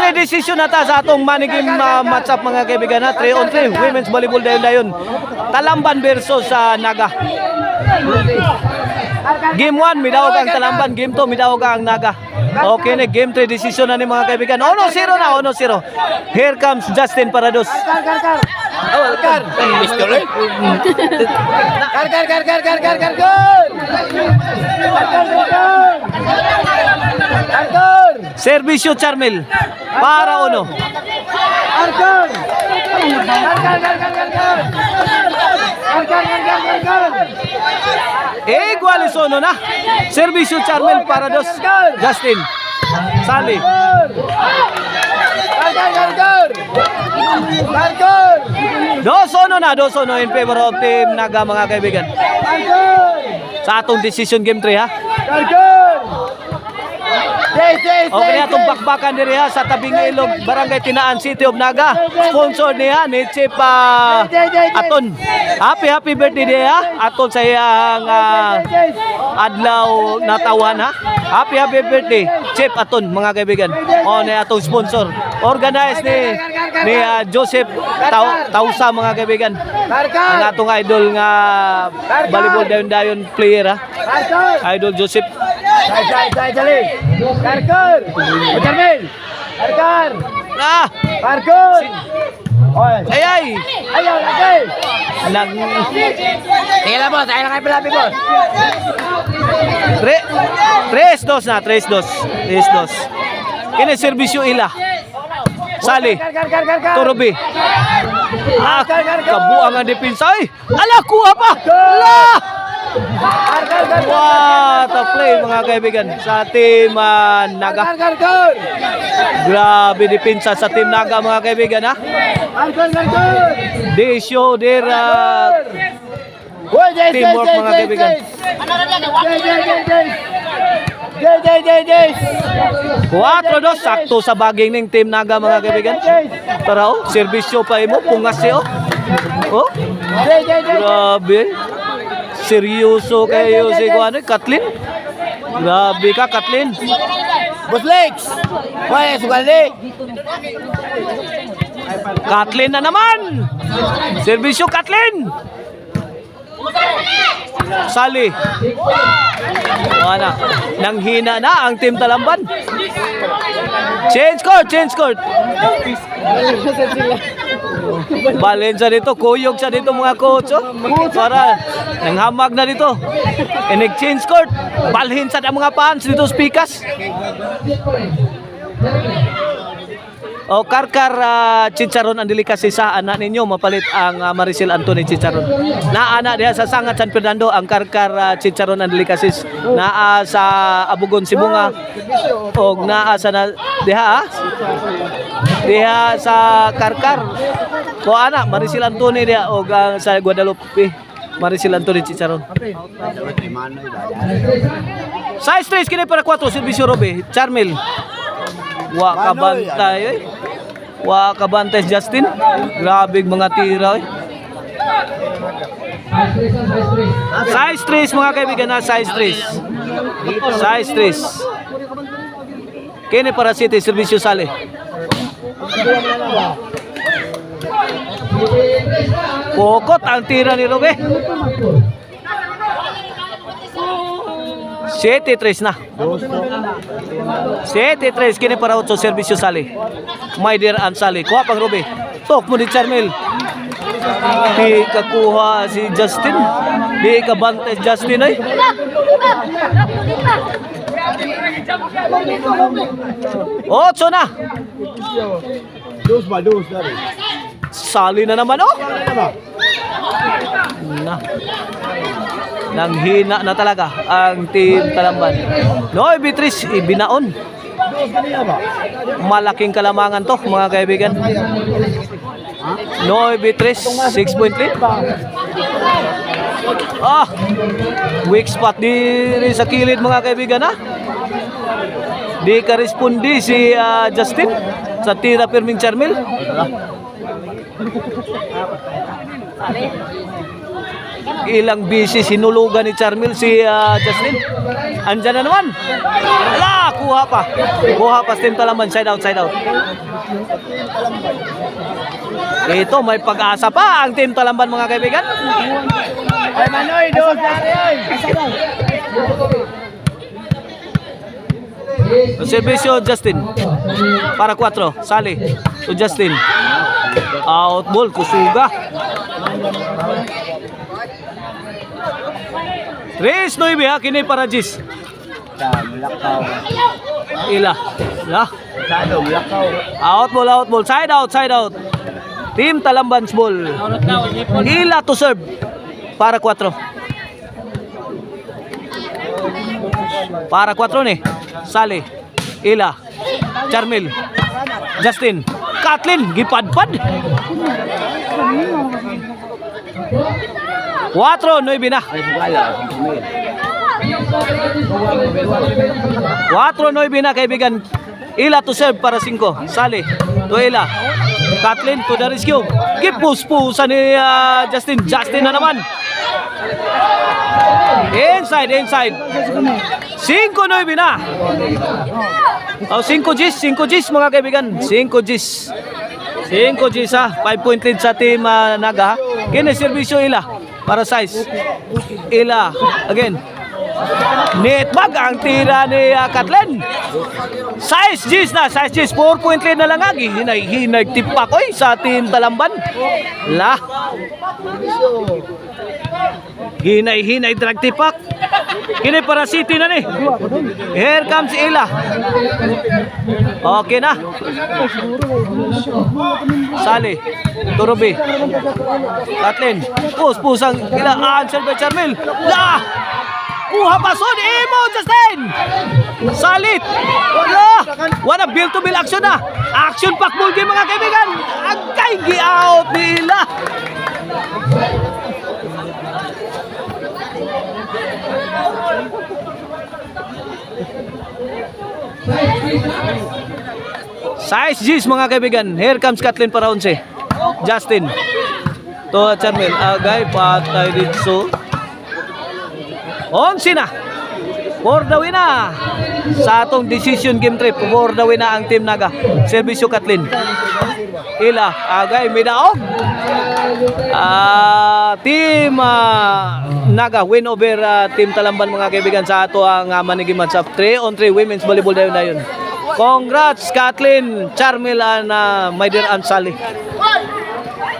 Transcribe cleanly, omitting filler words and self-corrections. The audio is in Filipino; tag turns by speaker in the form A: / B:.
A: 3 decision na ta sa atong money game match up mga kaibigan ha. 3 on 3 women's volleyball dayon. Talamban versus Naga. Game 1 midawog ang Talamban, game 2 midawog ang Naga. Okay na, game 3 decision na ni mga kaibigan. 1-0 na, 1-0. Here comes Justin Parados.
B: Kar. Pistol eh. Kar.
A: Servisyo Charmel para uno. Igual uno na. Servisyo Charmel para dos. Justin. Sali. 2-1 na, 2-1 in favor of team Naga mga kaibigan. Sa atong decision game 3 ha. Okay, atong bakbakan diri ha sa tabing ilog, Barangay Tinaan, City of Naga. Sponsor niya ni Chip Aton. Happy birthday niya Aton sa iyang adlaw natawan ha. Happy birthday Chip Aton mga kaibigan. O ni atong sponsor. Organized ni Joseph Tausa mga kaibigan. Ang atong idol nga volleyball dayon player ha. Idol Joseph.
B: Karkar. Charmel. Karkar.
A: Ah!
B: Karkar.
A: Ay!
B: Ayaw lagi.
A: Nag
B: Sige lang boss, ayaw lang kayo palabi boss.
A: 3-2 na, 3-2. Kini servisyo ila. Sali. Turubi. Kabuang ang depensa. Ay! Ala, kuha pa! Ala! What a play mga kaibigan sa team Naga. Grabe depensa sa team Naga mga kaibigan ha. They show their teamwork mga kaibigan. 4-2 sakto sa baging ng team Naga mga kaibigan. Tara servisyo pa imo pungas siya oh. Grabe. Seryoso kayo si Kathleen. Grabe ka Kathleen.
B: Boss Lex. Wala sugal ni.
A: Kathleen na naman. Servisyo Kathleen. Sali. Wala. Nanghina na ang team Talamban. Change court. Balin sa dito, kuyog sa dito mga coach oh. Para nanghamag na dito. Change court. Balhin sa mga fans dito speakers. O Karkar Chicharon ang dili kasi sa anak ninyo mapalit ang Maricel Anthony Chicharon. Naa diha sa Sangat San Fernando ang Karkar Chicharon ang dili kasi naa sa Abugon Sibunga og naa sa diha sa Karkar. Ko anak Maricel Anthony diha og sa Guadalupe Maricel Anthony Chicharon. Size 3 kini para 4 servisyo Robe Charmel. Wa kabantay Wa kabantay Justin. Grabe mga tira Size 3 mga kaibigan na size 3. Kini para City servisyo Sale. Pokot ang tira ni Robe. 7-3 na. 7-3 kini para 8 servisyo Sali. My dear Ansali. Kuha pang Robe. Tok mo ni Charmel. Di kakuha si Justin. Di kabante Justin ay. Otso na. Sali na naman oh. Nanghina na talaga ang team Talamban. Noy Beatrice ibinaon. Malaking kalamangan to mga kaibigan. Noy Beatrice 6 point lead. Weak spot diri sa kilid mga kaibigan ha. Di ka respondi si Justin sa tira Pirming Charmel. Ilang busy sinulugan ni Charmel si Justin. Andyan na naman. Ala, kuha pa. Kuha pa Team Talamban. Side out, side out. Ito, may pag-asa pa ang Team Talamban mga kaibigan.
B: Ay, Manoy, doon sa akin.
A: Servisyo Justin. Para 4. Sali. To Justin. Out ball. Kusuga. Tres 9 ha. Kini para Jis.
B: Mulakaw.
A: Ila. La.
B: Sado, mulakaw.
A: Out ball. Side out, side out. Team Talamban's ball. Ila to serve. Para 4. Para 4 ni. Sali. Ila. Charmel. Justin. Kathleen. Gipadpad. 4-9 na.
B: Ay, sugala.
A: 4-9 na kaibigan. Ila to serve para 5. Sali. To Ila. Kathleen to the rescue. Gipus-pusan ni Justin. Justin na naman. Inside. 5-9 na. Oh, 5 Gs mga kaibigan. 5 Gs. 5 Gs ha. 5 point lead sa team Naga. Kini servisyo Ila. Para size. Ila. Again. Netbag ang tira ni Kathleen. Size Gs na. 4 point lead na lang agi. Hinay tipak oy sa team Talamban. La. Hinay drag tipak. Kini para City na ni. Here comes Ila. Okay na. Sali. Turubi. Kathleen. Pusang Ila. Answer by Charmel. La. Kuha pason. Imo Justin. Salit. Wala build to build action na. Action pack ball game mga kaibigan. Agkay gi-out nila. Size G's mga kaibigan. Here comes Kathleen para 11. Justin. To Charmel. Agay patay dito. 11 na. For the win na. Sa atong decision game trip. For the win na ang team Naga. Servisyo Kathleen. Ila. Agay midaog. Team Naga win over team Talamban mga kaibigan sa ato ang manigi match of 3-on-3 women's volleyball dayon. Congrats Kathleen, Charmel and my dear Aunt Sally.